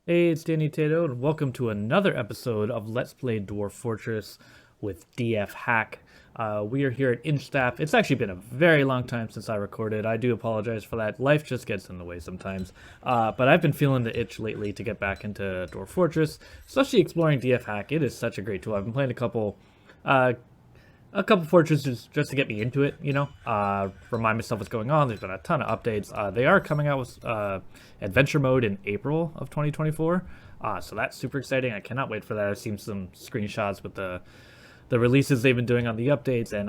Hey, it's Danny Tato, and welcome to another episode of Let's Play Dwarf Fortress with DF Hack. We are here at Inchstaff. It's actually been a very long time since I recorded. I do apologize for that. Life just gets in the way sometimes. But I've been feeling the itch lately to get back into Dwarf Fortress, especially exploring DF Hack. It is such a great tool. I've been playing uh, a couple fortresses just to get me into it, remind myself what's going on. There's been a ton of updates. They are coming out with adventure mode in April of 2024, so that's super exciting. I cannot wait for that. I've seen some screenshots with the releases they've been doing on the updates, and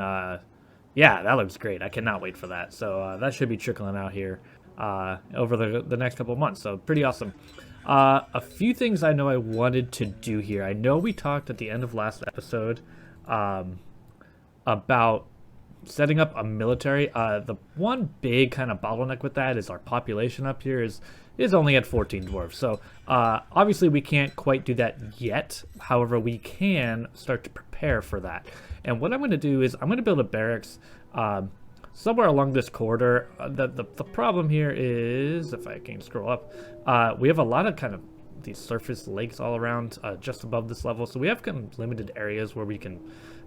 yeah, that looks great. I cannot wait for that. So that should be trickling out here over the next couple of months. So pretty awesome. A few things I know I wanted to do here. I know we talked at the end of last episode about setting up a military. The one big kind of bottleneck with that is our population up here is only at 14 dwarves. So obviously we can't quite do that yet. However, we can start to prepare for that. And what I'm going to do is I'm going to build a barracks somewhere along this corridor. The problem here is, if I can scroll up, we have a lot of kind of these surface lakes all around just above this level. So we have kind of limited areas where we can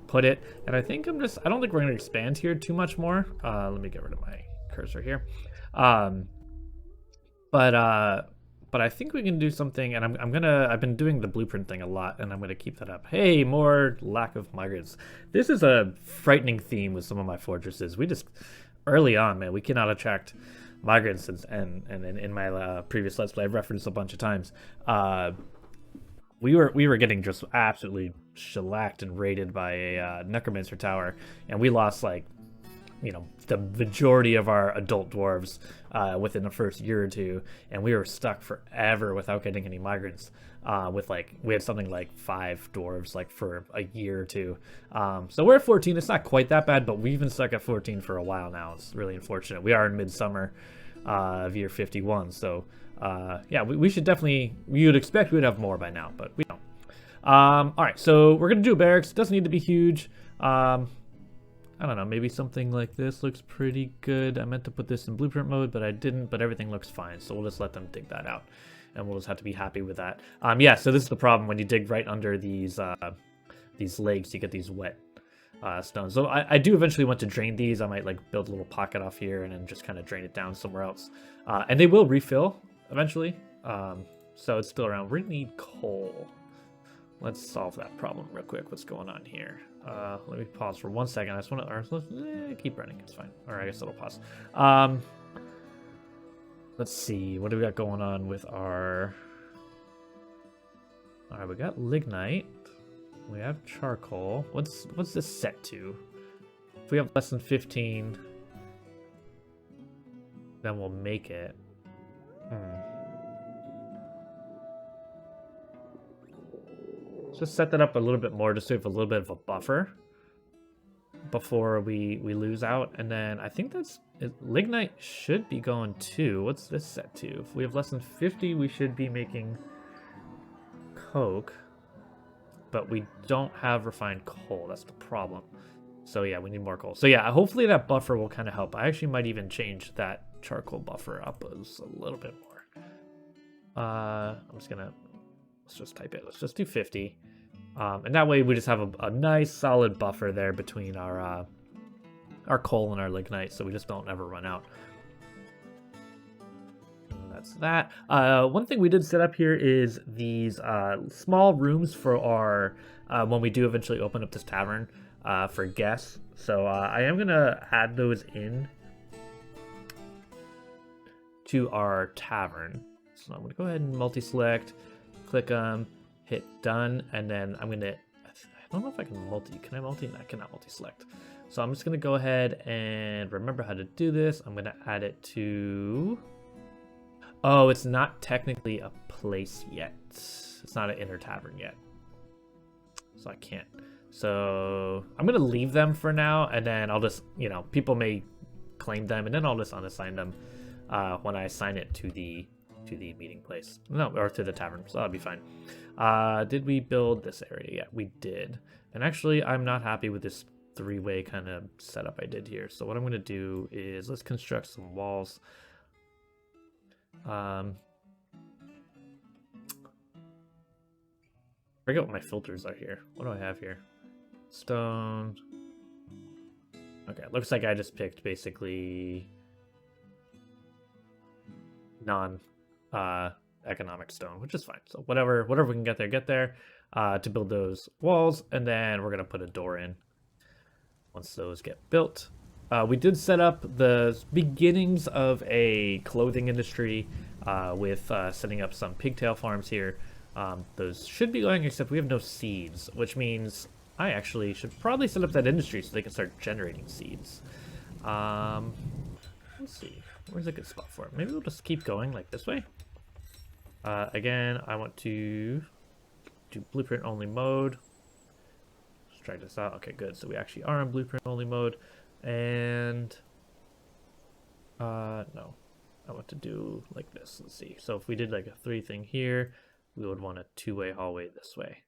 put it. And I think I don't think we're going to expand here too much more. Let me get rid of my cursor here. But I think we can do something, and I've been doing the blueprint thing a lot, and I'm gonna keep that up. Hey, more lack of migrants. This is a frightening theme with some of my fortresses. We just, early on, man, we cannot attract migrants, and in my previous Let's Play, I've referenced a bunch of times. We were getting just absolutely shellacked and raided by a necromancer tower, and we lost like, the majority of our adult dwarves within the first year or two, and we were stuck forever without getting any migrants. We had something like 5 dwarves like for a year or two. So we're at 14. It's not quite that bad, but we've been stuck at 14 for a while now. It's really unfortunate. We are in midsummer of year 51, so yeah, we should definitely. We would expect we'd have more by now, but we don't. All right, so we're gonna do a barracks. It doesn't need to be huge. I don't know, maybe something like this looks pretty good. I meant to put this in blueprint mode, but I didn't, but everything looks fine. So we'll just let them dig that out, and we'll just have to be happy with that. Yeah, so this is the problem when you dig right under these lakes, you get these wet stones. So I do eventually want to drain these. I might like build a little pocket off here and then just kind of drain it down somewhere else. And they will refill eventually. So it's still around. We're gonna need coal. Let's solve that problem real quick. What's going on here? Let me pause for 1 second. I just want to keep running. It's fine. All right, I guess it'll pause. Let's see. What do we got going on with our... All right, we got lignite. We have charcoal. What's this set to? If we have less than 15, then we'll make it. Just set that up a little bit more just so we have a little bit of a buffer before we lose out. And then I think lignite should be going too. What's this set to? If we have less than 50, we should be making coke, but we don't have refined coal. That's the problem. So yeah, we need more coal. So yeah, hopefully that buffer will kind of help. I actually might even change that charcoal buffer up a little bit more. Let's just type it. Let's just do 50. And that way we just have a nice solid buffer there between our coal and our lignite, so we just don't ever run out. And that's that. One thing we did set up here is these small rooms for our when we do eventually open up this tavern for guests. So I am gonna add those in to our tavern. So I'm gonna go ahead and multi-select. Click hit done, and then I don't know if I can can I multi? No, I cannot multi-select. So I'm just gonna go ahead and remember how to do this. I'm gonna add it to, oh, it's not technically a place yet. It's not an inner tavern yet. So I can't. So I'm gonna leave them for now, and then I'll just, people may claim them, and then I'll just unassign them when I assign it to the meeting place. No, or to the tavern, so that'll be fine. Did we build this area? Yeah, we did. And actually, I'm not happy with this 3-way kind of setup I did here. So what I'm going to do is let's construct some walls. forget what my filters are here. What do I have here? Stone. Okay, looks like I just picked basically non-economic stone, which is fine. So whatever we can get there to build those walls, and then we're gonna put a door in once those get built. We did set up the beginnings of a clothing industry with setting up some pigtail farms here. Those should be going, except we have no seeds, which means I actually should probably set up that industry so they can start generating seeds. Let's see. Where's a good spot for it? Maybe we'll just keep going like this way. Again, I want to do blueprint only mode. Let's try this out. Okay, good. So we actually are in blueprint only mode. And no, I want to do like this. Let's see. So if we did like a 3 thing here, we would want a 2-way hallway this way.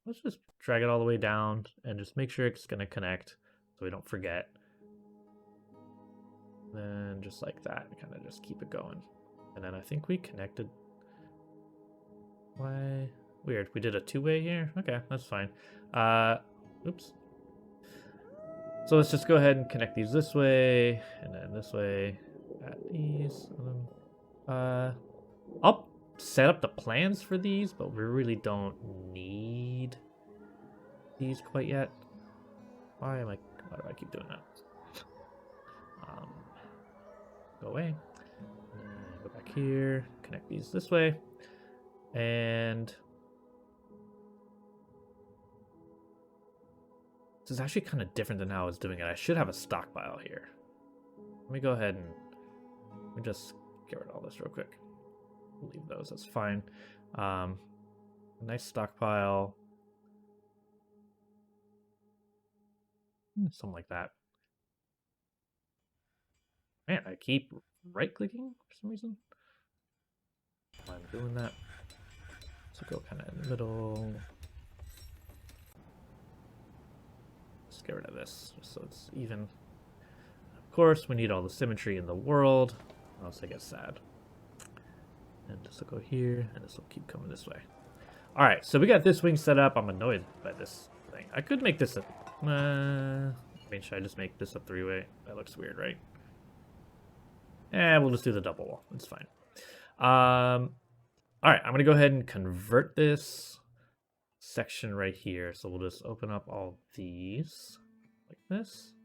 Let's just drag it all the way down and just make sure it's going to connect so we don't forget. Then just like that, kind of just keep it going. And then I think we connected. Why? Weird. We did a 2-way here? Okay, that's fine. Oops. So let's just go ahead and connect these this way, and then this way. Add these. I'll set up the plans for these, but we really don't need these quite yet. Why do I keep doing that? Go away. Go back here. Connect these this way. And this is actually kind of different than how I was doing it. I should have a stockpile here. Let me go ahead and let me just get rid of all this real quick. Leave those. That's fine. A nice stockpile. Something like that. Man, I keep right-clicking for some reason. I'm doing that. So go kind of in the middle. Let's get rid of this, just so it's even. Of course, we need all the symmetry in the world, or else I get sad. And this will go here, and this will keep coming this way. All right, so we got this wing set up. I'm annoyed by this thing. I could make this a. I mean, should I just make this a 3-way? That looks weird, right? We'll just do the double wall. It's fine. All right, I'm going to go ahead and convert this section right here. So we'll just open up all these like this.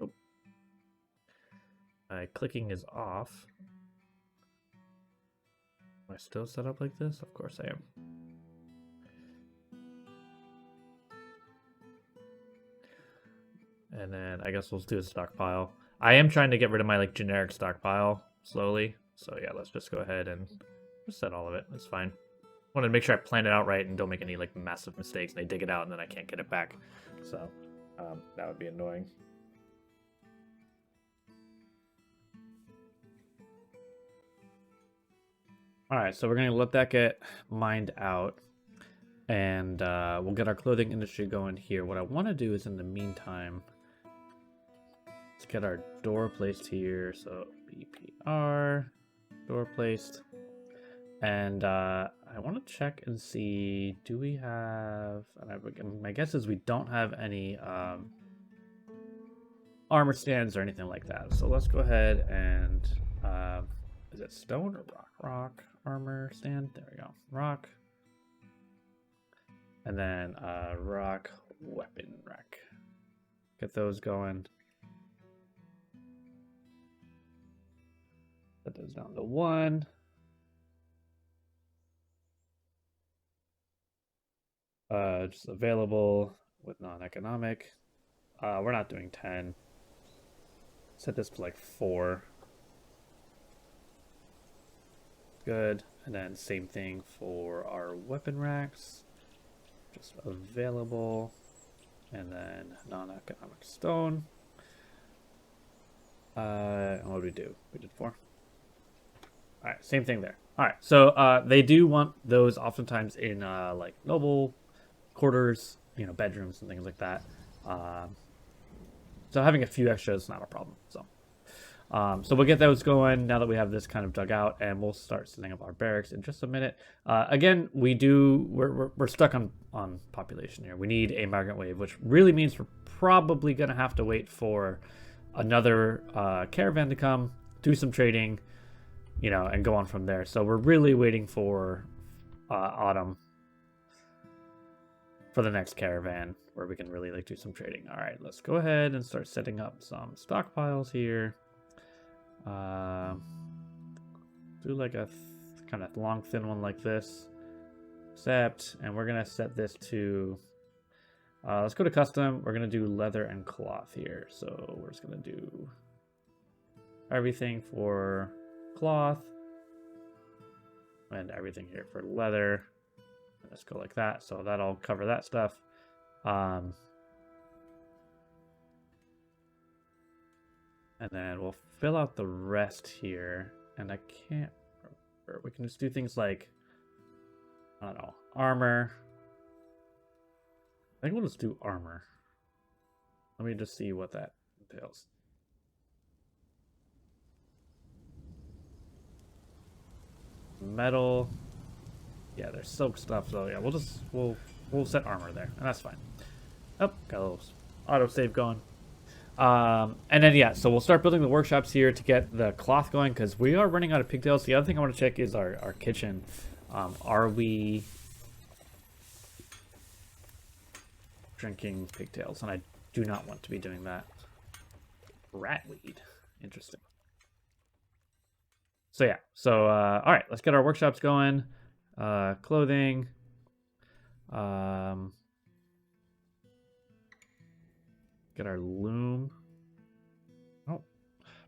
Oh. Clicking is off. Am I still set up like this? Of course I am. And then I guess we'll do a stockpile. I am trying to get rid of my like generic stockpile slowly. So yeah, let's just go ahead and just set all of it. That's fine. Want to make sure I plan it out right and don't make any like massive mistakes. And they dig it out and then I can't get it back. So that would be annoying. All right, so we're gonna let that get mined out. And we'll get our clothing industry going here. What I want to do is in the meantime, let's get our door placed here. So BPR, door placed. And I want to check and see, do we have, and my guess is we don't have any armor stands or anything like that. So let's go ahead and, is it stone or rock? Rock armor stand, there we go, rock. And then rock weapon rack. Get those going. Put those down to 1. Just available with non-economic. We're not doing 10. Set this to like 4. Good. And then same thing for our weapon racks. Just available, and then non-economic stone. And what did we do? We did 4. All right, same thing there. All right, so they do want those oftentimes in like noble quarters, you know, bedrooms and things like that. So having a few extras is not a problem. So, So we'll get those going now that we have this kind of dug out, and we'll start setting up our barracks in just a minute. Again, we're stuck on population here. We need a migrant wave, which really means we're probably gonna have to wait for another caravan to come, do some trading, and go on from there. So we're really waiting for autumn for the next caravan where we can really do some trading. All right, let's go ahead and start setting up some stockpiles here. Do like a kind of long, thin one like this. Accept, and we're gonna set this to. Let's go to custom. We're gonna do leather and cloth here. So we're just gonna do everything for cloth and everything here for leather. Let's go like that. So that'll cover that stuff. And then we'll fill out the rest here. And I can't remember. We can just do things like, I don't know, armor. I think we'll just do armor. Let me just see what that entails. Metal. Yeah, there's silk stuff, so yeah, we'll set armor there, and that's fine. Oh, got a little autosave going. And then yeah, so we'll start building the workshops here to get the cloth going, because we are running out of pigtails. The other thing I want to check is our kitchen. Are we drinking pigtails? And I do not want to be doing that. Ratweed. Interesting. So yeah, so all right, let's get our workshops going. Clothing. Get our loom. Oh, I'm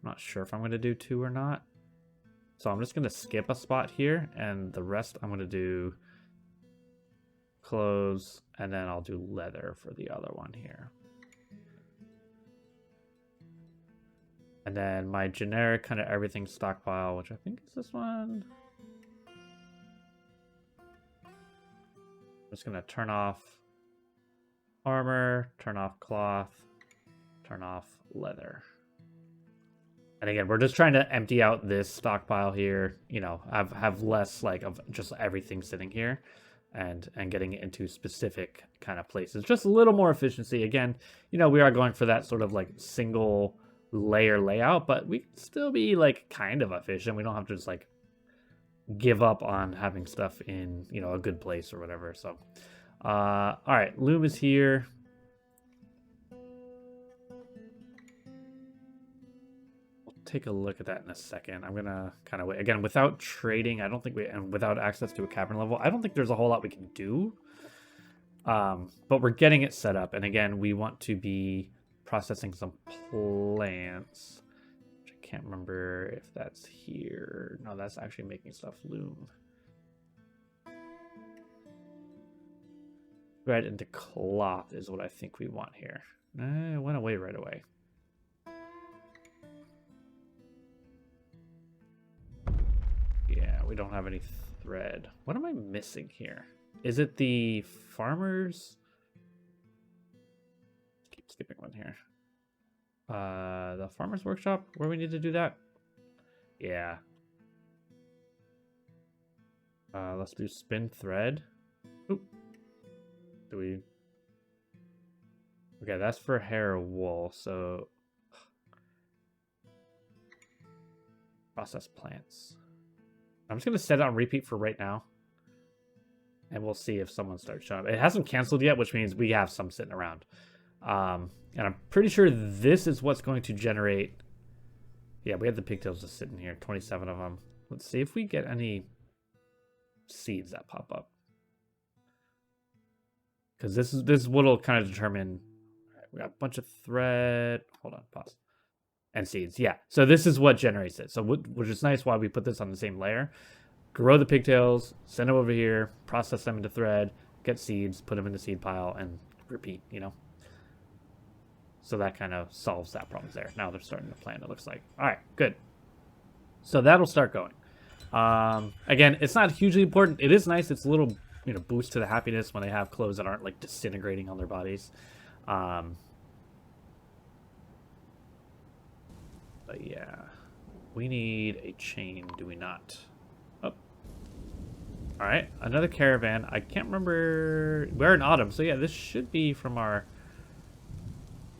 not sure if I'm going to do 2 or not. So I'm just going to skip a spot here, and the rest I'm going to do clothes, and then I'll do leather for the other one here. And then my generic kind of everything stockpile, which I think is this one. I'm just going to turn off armor, turn off cloth, turn off leather. And again, we're just trying to empty out this stockpile here, have less of just everything sitting here and getting it into specific kind of places. Just a little more efficiency. Again, we are going for that sort of single layer layout, but we can still be kind of efficient. We don't have to just give up on having stuff in a good place or whatever. So all right, loom is here. We'll take a look at that in a second. I'm gonna kind of wait again without trading. I don't think and without access to a cavern level, I don't think there's a whole lot we can do. But we're getting it set up, and again, we want to be processing some plants. Can't remember if that's here. No, that's actually making stuff loom. Right into cloth is what I think we want here. It went away right away. Yeah, we don't have any thread. What am I missing here? Is it the farmers? Keep skipping one here. The farmer's workshop, where we need to do that? Yeah. Let's do spin thread. Oop. Do we? Okay, that's for hair or wool, so process plants. I'm just gonna set it on repeat for right now. And we'll see if someone starts showing up. It hasn't canceled yet, which means we have some sitting around. And I'm pretty sure this is what's going to generate. Yeah, we have the pigtails just sitting here, 27 of them. Let's see if we get any seeds that pop up. Because this is what'll kind of determine. All right, we got a bunch of thread. Hold on, pause. And seeds, yeah. So this is what generates it. So which is nice why we put this on the same layer. Grow the pigtails, send them over here, process them into thread, get seeds, put them in the seed pile, and repeat, So that kind of solves that problem there. Now they're starting to plant, it looks like. All right, good. So that'll start going. Again, it's not hugely important. It is nice. It's a little, boost to the happiness when they have clothes that aren't disintegrating on their bodies. But yeah. We need a chain, do we not? Oh. Alright, another caravan. I can't remember... We're in autumn, so yeah, this should be from our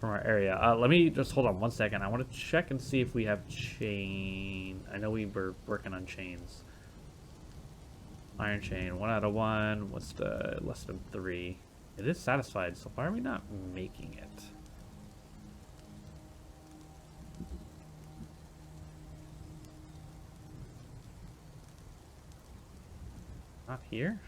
area. Let me just hold on 1 second. I want to check and see if we have chain. I know we were working on chains. Iron chain, 1 out of 1. What's the less than 3? It is satisfied, so why are we not making it? Not here?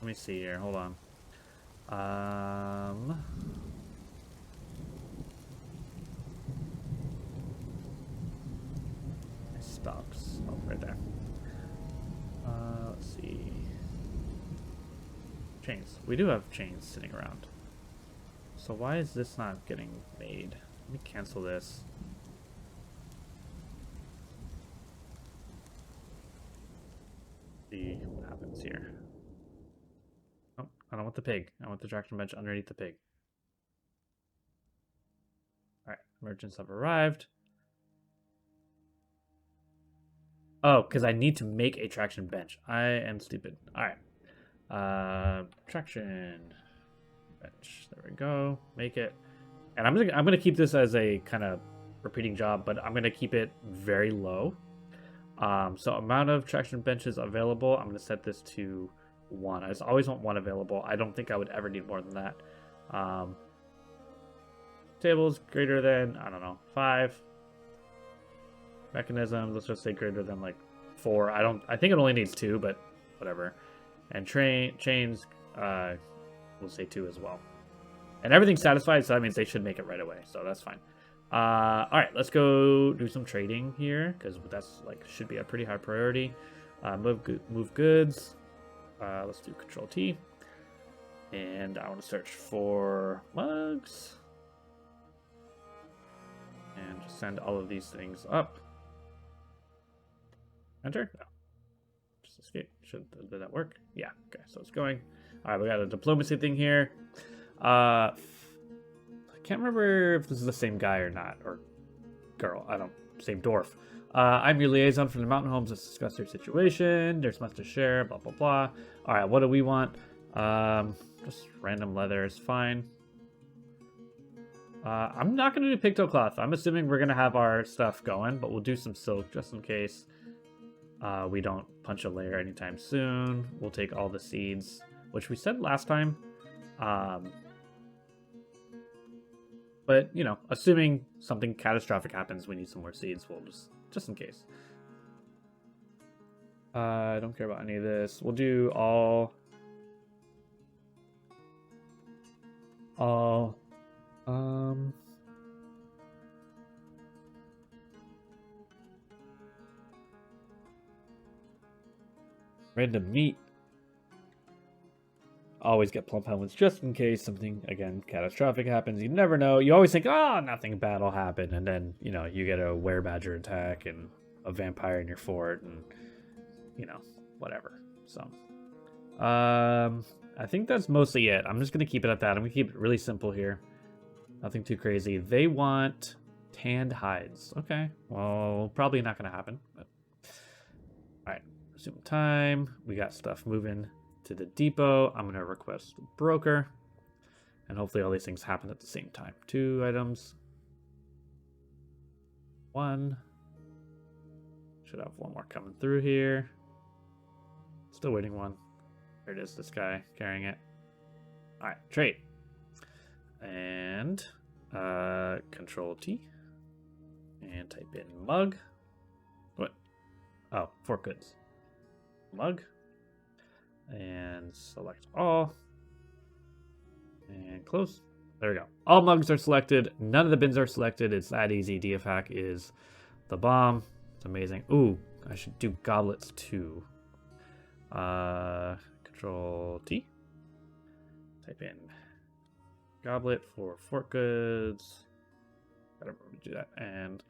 Let me see here. Hold on. Stocks. Oh, right there. Let's see. Chains. We do have chains sitting around. So why is this not getting made? Let me cancel this. See what happens here. Oh, I don't want the pig. I want the traction bench underneath the pig. Alright, merchants have arrived. Oh, because I need to make a traction bench. I am stupid. Alright. Traction bench. There we go. Make it. And I'm gonna keep this as a kind of repeating job, but I'm gonna keep it very low. So amount of traction benches available, I'm gonna set this to 1. I just always want 1 available. I don't think I would ever need more than that. Tables greater than, I don't know, 5. Mechanisms, let's just say greater than like 4. I think it only needs 2, but whatever. And chains, we'll say 2 as well. And everything's satisfied, so that means they should make it right away. So that's fine. All right, let's go do some trading here because that's like should be a pretty high priority. Move goods. Let's do Control T. And I want to search for mugs. And just send all of these things up. Enter? No. Just escape. Did that work? Yeah. Okay, so it's going. All right, we got a diplomacy thing here. I can't remember if this is the same guy or not, or girl. I don't. Same dwarf. I'm your liaison from the mountain homes. Let's discuss your situation. There's much to share. Blah blah blah. All right, what do we want? Just random leather is fine. I'm not gonna do pigtail cloth. I'm assuming we're gonna have our stuff going, but we'll do some silk just in case we don't punch a layer anytime soon. We'll take all the seeds, which we said last time. But, you know, assuming something catastrophic happens, we need some more seeds. We'll just in case. I don't care about any of this. We'll do all, random meat. Always get plump helmets just in case something, again, catastrophic happens. You never know. You always think, oh, nothing bad will happen. And then, you know, you get a werebadger attack and a vampire in your fort and, you know, whatever. So, I think that's mostly it. I'm just going to keep it at that. I'm going to keep it really simple here. Nothing too crazy. They want tanned hides. Okay. Well, probably not going to happen. But... All right. Resume time. We got stuff moving to the depot. I'm going to request broker. And hopefully all these things happen at the same time. 2 items. 1. Should have 1 more coming through here. Still waiting 1. There it is, this guy carrying it. Alright, trade. And Control T. And type in mug. What? Oh, 4 goods. Mug. And select all. And close. There we go. All mugs are selected. None of the bins are selected. It's that easy. DFAC is the bomb. It's amazing. Ooh, I should do goblets too. Control T. Type in goblet for fort goods. Gotta remember to do that. And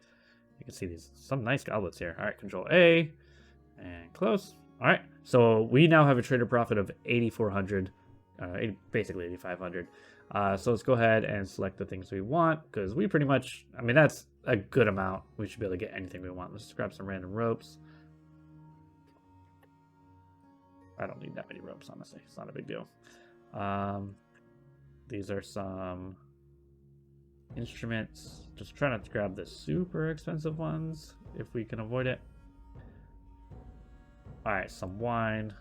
you can see these some nice goblets here. All right, Control A and close. All right, so we now have a trader profit of 8,400. basically 8,500. So let's go ahead and select the things we want, because we pretty much, I mean, that's a good amount. We should be able to get anything we want. Let's grab some random ropes. I don't need that many ropes, honestly. It's not a big deal. These are some instruments. Just try not to grab the super expensive ones if we can avoid it. Alright, some wine.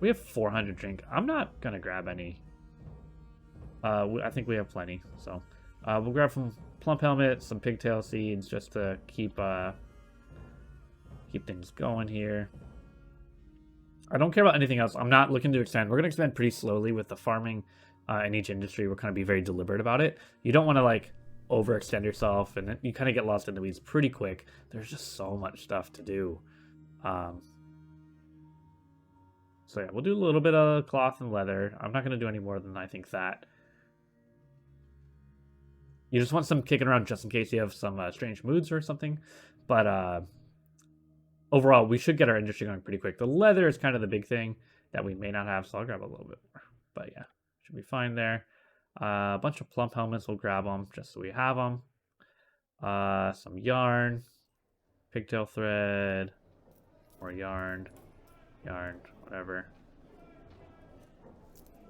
We have 400 drink. I'm not gonna grab any. I think we have plenty. So we'll grab some plump helmet, some pigtail seeds, just to keep things going here. I don't care about anything else. I'm not looking to expand. We're gonna expand pretty slowly with the farming in each industry. We're gonna be very deliberate about it. You don't want to like overextend yourself, and you kind of get lost in the weeds pretty quick. There's just so much stuff to do. So yeah, we'll do a little bit of cloth and leather. I'm not going to do any more than I think that. You just want some kicking around just in case you have some strange moods or something. But overall, we should get our industry going pretty quick. The leather is kind of the big thing that we may not have, so I'll grab a little bit more. But yeah, should be fine there. A bunch of plump helmets, we'll grab them just so we have them. Some yarn, pigtail thread, more yarn, whatever.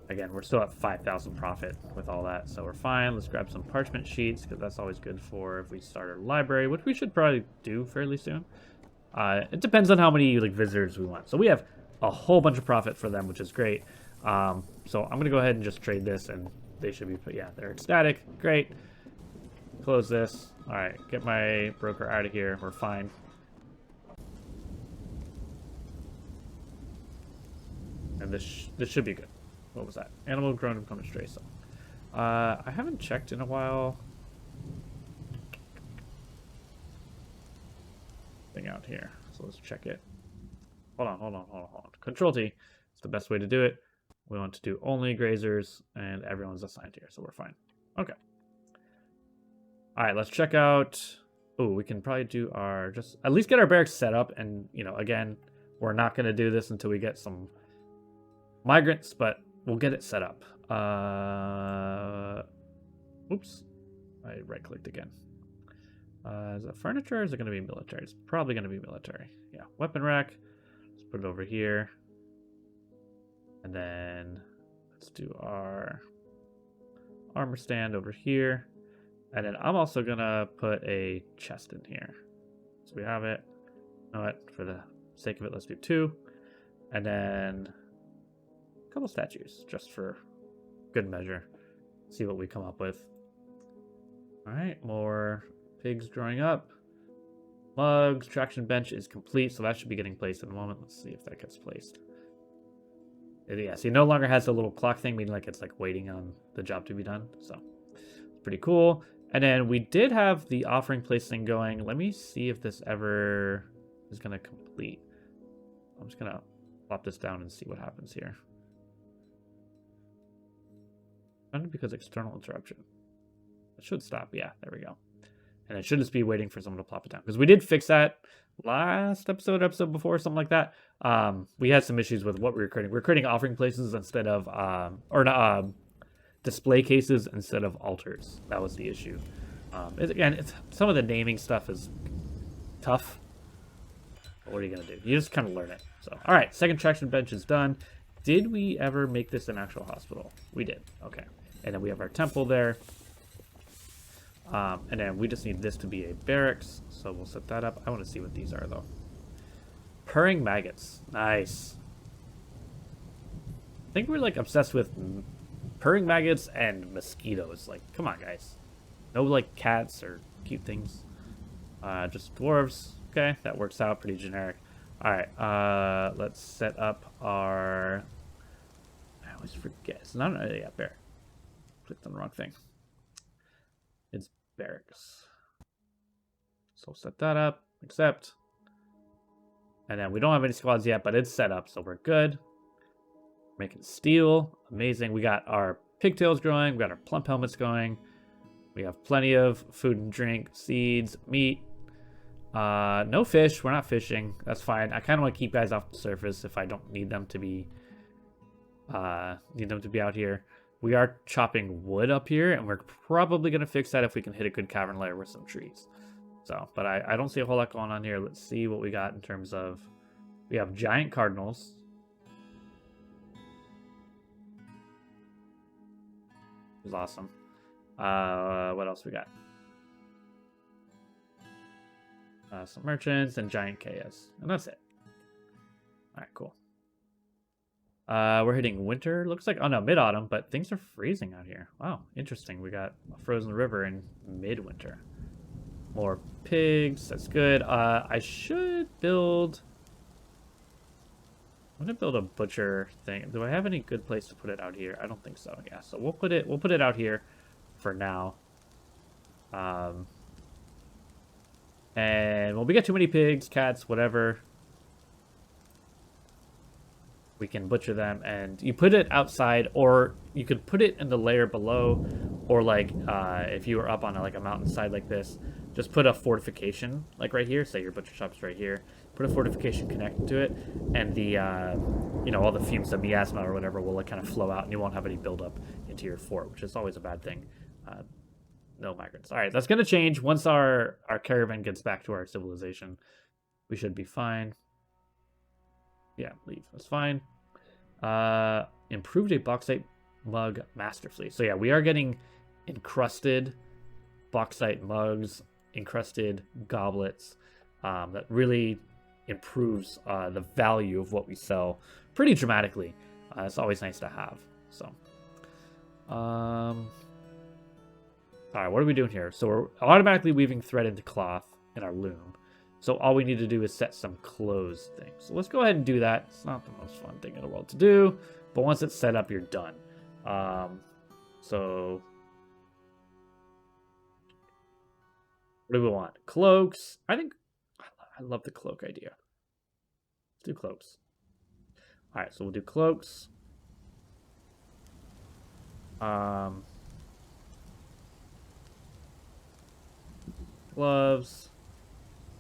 Again, we're still at 5,000 profit with all that, so we're fine. Let's grab some parchment sheets, because that's always good for if we start our library, which we should probably do fairly soon. It depends on how many like visitors we want. So we have a whole bunch of profit for them, which is great. So I'm gonna go ahead and just trade this, and they should be, yeah, they're ecstatic. Great. Close this. All right, get my broker out of here. We're fine. And this should be good. What was that? Animal grown and become stray. So, I haven't checked in a while. Thing out here. So let's check it. Hold on. Control T. It's the best way to do it. We want to do only grazers, and everyone's assigned here, so we're fine. Okay. All right, let's check out. Oh, we can probably do our just at least get our barracks set up, and you know, again, we're not going to do this until we get some migrants, but we'll get it set up. Oops, I right-clicked again. Is it furniture or is it going to be military? It's probably going to be military. Yeah, weapon rack. Let's put it over here. And then let's do our armor stand over here. And then I'm also going to put a chest in here. So we have it. You know what? For the sake of it, let's do 2. And then a couple statues, just for good measure. See what we come up with. All right, more pigs growing up. Mugs, traction bench is complete, so that should be getting placed in a moment. Let's see if that gets placed. Yeah, so it no longer has a little clock thing, meaning like it's like waiting on the job to be done. So it's pretty cool. And then we did have the offering place thing going. Let me see if this ever is going to complete. I'm just going to plop this down and see what happens here. Because external interruption. It should stop. Yeah, there we go. And it should just be waiting for someone to plop it down. Because we did fix that last episode before, something like that. We had some issues with what we were creating. We were creating offering places instead of, display cases instead of altars. That was the issue. It's some of the naming stuff is tough. But what are you going to do? You just kind of learn it. So, all right, second traction bench is done. Did we ever make this an actual hospital? We did. Okay. And then we have our temple there. And then we just need this to be a barracks. So we'll set that up. I want to see what these are, though. Purring maggots. Nice. I think we're, like, obsessed with purring maggots and mosquitoes. Like, come on, guys. No, like, cats or cute things. Just dwarves. Okay, that works out. Pretty generic. Alright, let's set up our... I always forget. It's not... yeah, barrack. Clicked on the wrong thing. It's barracks. So we'll set that up. Accept. And then we don't have any squads yet, but it's set up, so we're good. Making steel. Amazing. We got our pigtails growing. We got our plump helmets going. We have plenty of food and drink, seeds, meat. No fish. We're not fishing. That's fine. I kind of want to keep guys off the surface if I don't need them to be Need them to be out here. We are chopping wood up here, and we're probably going to fix that if we can hit a good cavern layer with some trees. So, but I don't see a whole lot going on here. Let's see what we got in terms of... We have giant cardinals. It was awesome. What else we got? Some merchants and giant KS. And that's it. Alright, cool. We're hitting winter. Looks like, oh no, mid-autumn, but things are freezing out here. Wow, interesting. We got a frozen river in midwinter. More pigs. That's good. I should build... I'm gonna build a butcher thing. Do I have any good place to put it out here? I don't think so. Yeah, so we'll put it out here for now. And when we get too many pigs, cats, whatever, we can butcher them. And you put it outside, or you could put it in the layer below, or like if you were up on a mountainside like this, just put a fortification like right here. Say your butcher shop's right here. Put a fortification connected to it, and the all the fumes, the miasma or whatever, will kind of flow out, and you won't have any buildup into your fort, which is always a bad thing. No migrants. All right, that's gonna change once our caravan gets back to our civilization. We should be fine. Yeah, leave. That's fine. Improved a bauxite mug masterfully. So yeah, we are getting encrusted bauxite mugs, encrusted goblets. That really improves the value of what we sell pretty dramatically. It's always nice to have. So, all right, what are we doing here? So we're automatically weaving thread into cloth in our loom. So all we need to do is set some clothes things. So let's go ahead and do that. It's not the most fun thing in the world to do, but once it's set up, you're done. So what do we want? Cloaks. I love the cloak idea. Let's do cloaks. All right, so we'll do cloaks. Gloves.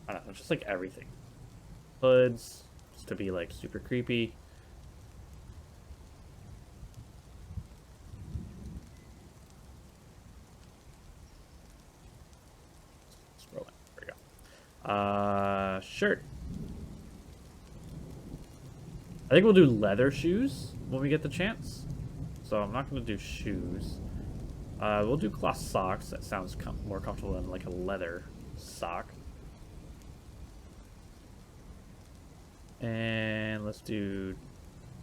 I don't know, just like everything. Hoods, just to be like super creepy. Scroll in. There we go. Shirt. I think we'll do leather shoes when we get the chance. So I'm not going to do shoes. We'll do cloth socks. That sounds more comfortable than like a leather sock. And let's do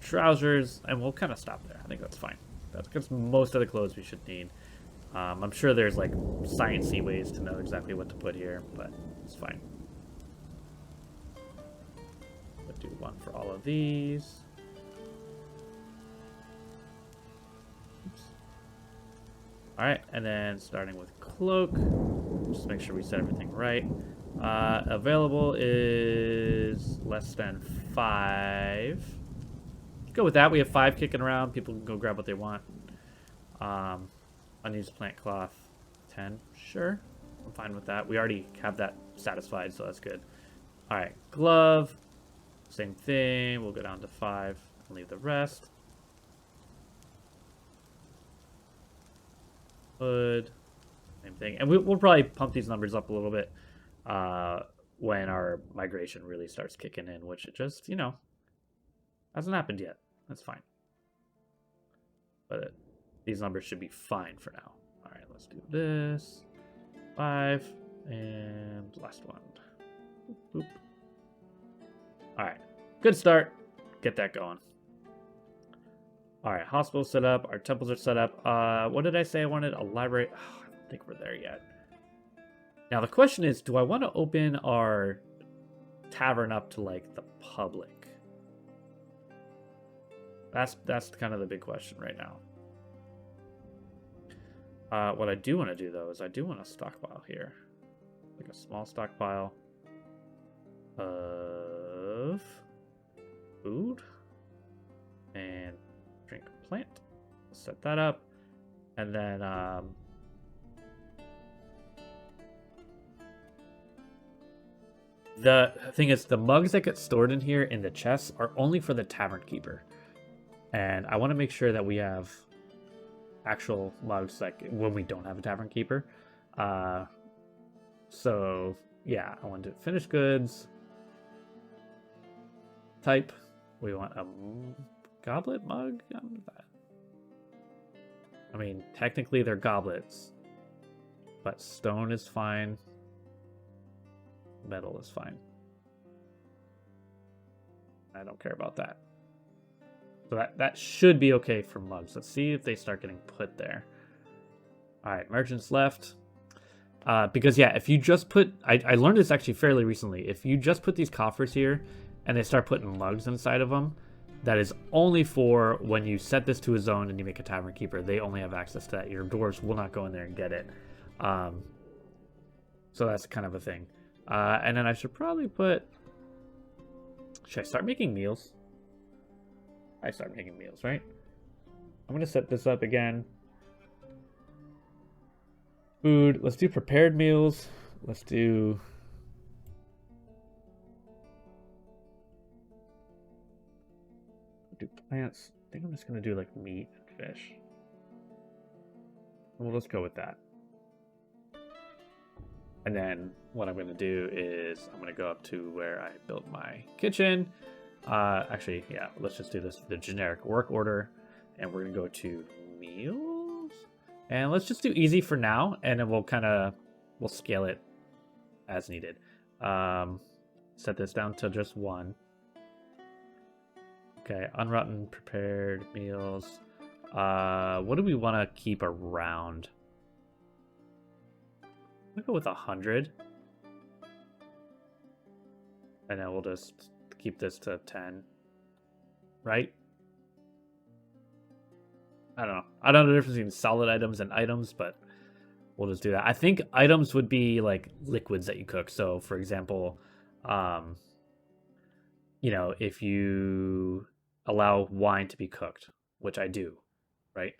trousers, and we'll kind of stop there. I think that's fine. That's most of the clothes we should need. I'm sure there's like sciencey ways to know exactly what to put here, but it's fine. We'll do one for all of these. Oops. All right, and then starting with cloak, just make sure we set everything right. Available is less than 5. Go with that. We have 5 kicking around. People can go grab what they want. Unused plant cloth, 10. Sure, I'm fine with that. We already have that satisfied, so that's good. All right, glove, same thing. We'll go down to 5 and leave the rest. Hood, same thing. And we'll probably pump these numbers up a little bit when our migration really starts kicking in, which it just, hasn't happened yet. That's fine. But these numbers should be fine for now. All right, let's do this. 5 and last one. Boop, boop. All right, good start. Get that going. All right, hospital set up. Our temples are set up. What did I say I wanted? A library. Oh, I don't think we're there yet. Now the question is, do I want to open our tavern up to like the public? That's kind of the big question right now. What I do want to do though is I do want a stockpile here, like a small stockpile of food and drink plant. Set that up, and then the thing is, the mugs that get stored in here in the chests are only for the tavern keeper. And I want to make sure that we have actual mugs, like when we don't have a tavern keeper. So yeah, I want to finish goods. Type. We want a goblet mug. I mean, technically they're goblets, but stone is fine. Metal is fine. I don't care about that. So that should be okay for mugs. Let's see if they start getting put there. All right, merchants left. Because yeah, if you just put, I learned this actually fairly recently. If you just put these coffers here, and they start putting mugs inside of them, that is only for when you set this to a zone and you make a tavern keeper. They only have access to that. Your dwarves will not go in there and get it. So that's kind of a thing. And then I should probably put. Should I start making meals? I start making meals, right? I'm gonna set this up again. Food. Let's do prepared meals. Let's do plants. I think I'm just gonna do like meat and fish. Well, let's go with that. And then what I'm gonna do is I'm gonna go up to where I built my kitchen. Actually, yeah, let's just do this the generic work order, and we're gonna go to meals, and let's just do easy for now, and then we'll scale it as needed. Set this down to just one. Okay, unrotten prepared meals. What do we want to keep around? I'm gonna go with 100, and then we'll just keep this to 10, right? I don't know. I don't know the difference between solid items and items, but we'll just do that. I think items would be like liquids that you cook. So, for example, if you allow wine to be cooked, which I do, right?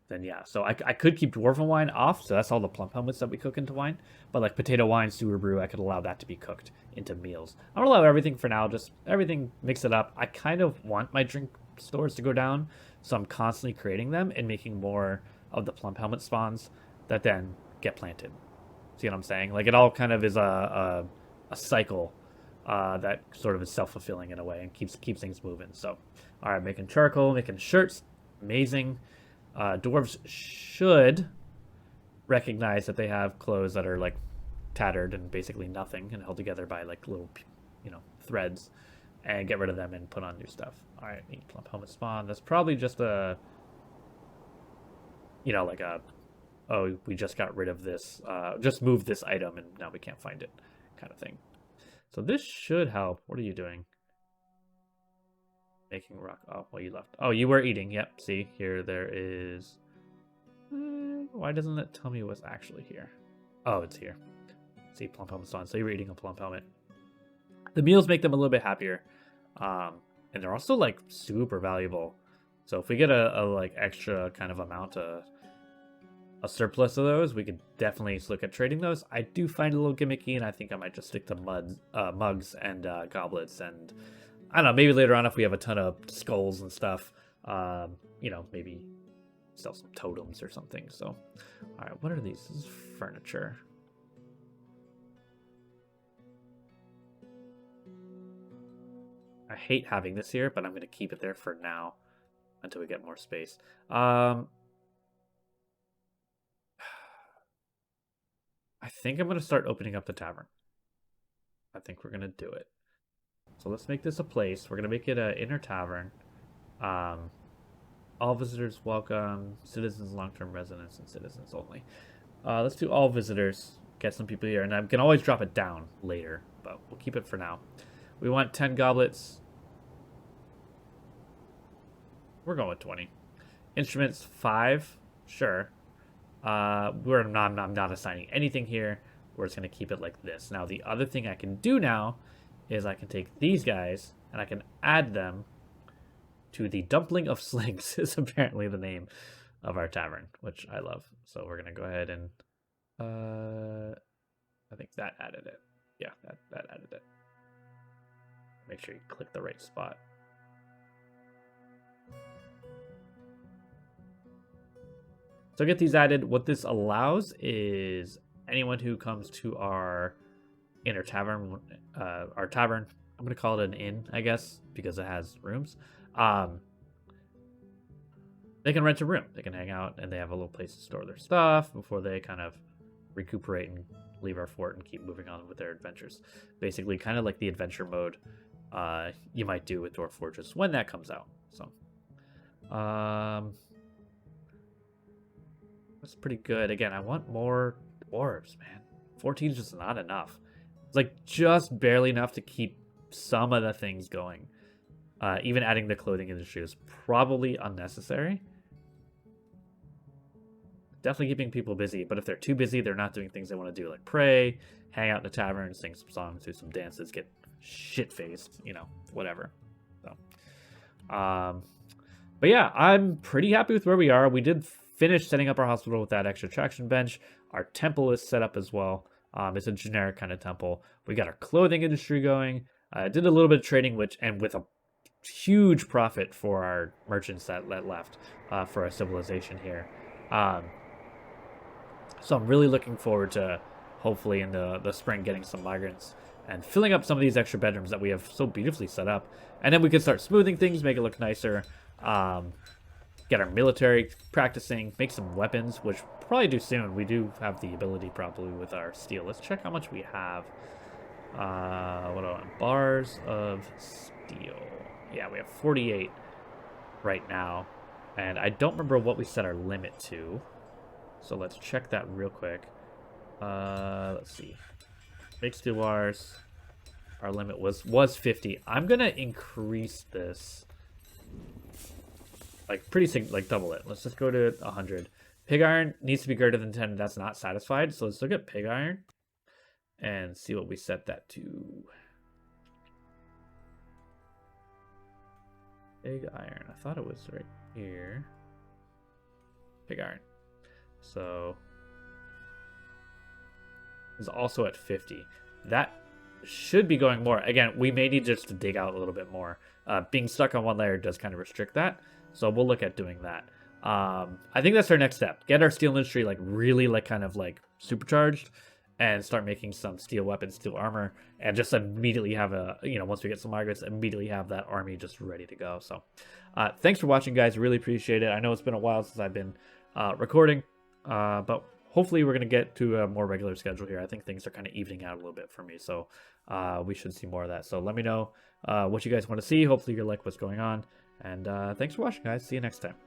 Then yeah. So I could keep dwarven wine off. So that's all the plump helmets that we cook into wine. But like potato wine, sewer brew, I could allow that to be cooked into meals. I'm gonna allow everything for now. Just everything, mix it up. I kind of want my drink stores to go down, so I'm constantly creating them and making more of the plump helmet spawns that then get planted. See what I'm saying? Like it all kind of is a cycle that sort of is self-fulfilling in a way and keeps things moving. So, all right, making charcoal, making shirts, amazing. Dwarves should recognize that they have clothes that are like tattered and basically nothing and held together by like little, threads, and get rid of them and put on new stuff. All right, need plump helmet spawn. That's probably just a, like a, oh, we just got rid of this, just moved this item and now we can't find it, kind of thing. So this should help. What are you doing? Making rock. Oh, well, you left. Oh, you were eating. Yep. See, here there is. Why doesn't it tell me what's actually here? Oh, it's here. See, plump helmet's on. So you were eating a plump helmet. The meals make them a little bit happier, and they're also like super valuable. So if we get a like extra kind of amount of a surplus of those, we could definitely look at trading those. I do find it a little gimmicky, and I think I might just stick to mugs and goblets, and I don't know, maybe later on if we have a ton of skulls and stuff, maybe sell some totems or something. So, all right, what are these? This is furniture. I hate having this here, but I'm going to keep it there for now until we get more space. I think I'm going to start opening up the tavern. I think we're going to do it. So let's make this a place. We're going to make it an inner tavern. All visitors welcome, citizens, long-term residents, and citizens only. Let's do all visitors. Get some people here. And I can always drop it down later, but we'll keep it for now. We want 10 goblets. We're going with 20. Instruments, 5. Sure. I'm not assigning anything here. We're just going to keep it like this. Now, the other thing I can do now is I can take these guys and I can add them to the Dumpling of Slings is apparently the name of our tavern, which I love. So we're going to go ahead and I think that added it. Yeah, that added it. Make sure you click the right spot. So get these added. What this allows is anyone who comes to our inner tavern, I'm going to call it an inn, I guess, because it has rooms. They can rent a room. They can hang out, and they have a little place to store their stuff before they kind of recuperate and leave our fort and keep moving on with their adventures. Basically, kind of like the adventure mode you might do with Dwarf Fortress when that comes out. So, that's pretty good. Again, I want more dwarves, man. 14 is just not enough. It's like just barely enough to keep some of the things going. Even adding the clothing industry is probably unnecessary. Definitely keeping people busy, but if they're too busy, they're not doing things they want to do, like pray, hang out in the tavern, sing some songs, do some dances, get shit-faced, you know, whatever. So, but yeah, I'm pretty happy with where we are. We did finish setting up our hospital with that extra traction bench. Our temple is set up as well. It's a generic kind of temple. We got our clothing industry going. Did a little bit of trading, with a huge profit for our merchants that left for our civilization here. So I'm really looking forward to hopefully in the spring getting some migrants and filling up some of these extra bedrooms that we have so beautifully set up. And then we can start smoothing things, make it look nicer, get our military practicing, make some weapons, which we'll probably do soon. We do have the ability probably with our steel. Let's check how much we have. What do I want? Bars of steel. Yeah, we have 48 right now. And I don't remember what we set our limit to. So let's check that real quick. Let's see. Make steel bars. Our limit was 50. I'm gonna increase this. Like double it. Let's just go to 100. Pig iron needs to be greater than 10. That's not satisfied. So let's look at pig iron and see what we set that to. Pig iron. I thought it was right here. Pig iron. So is also at 50. That should be going more. Again, we may need just to dig out a little bit more. Being stuck on one layer does kind of restrict that. So we'll look at doing that. I think that's our next step. Get our steel industry like really kind of supercharged and start making some steel weapons, steel armor, and just immediately have once we get some migrants, immediately have that army just ready to go. So thanks for watching, guys. Really appreciate it. I know it's been a while since I've been recording. But hopefully we're going to get to a more regular schedule here. I think things are kind of evening out a little bit for me. So we should see more of that. So let me know what you guys want to see. Hopefully you like what's going on. And thanks for watching, guys. See you next time.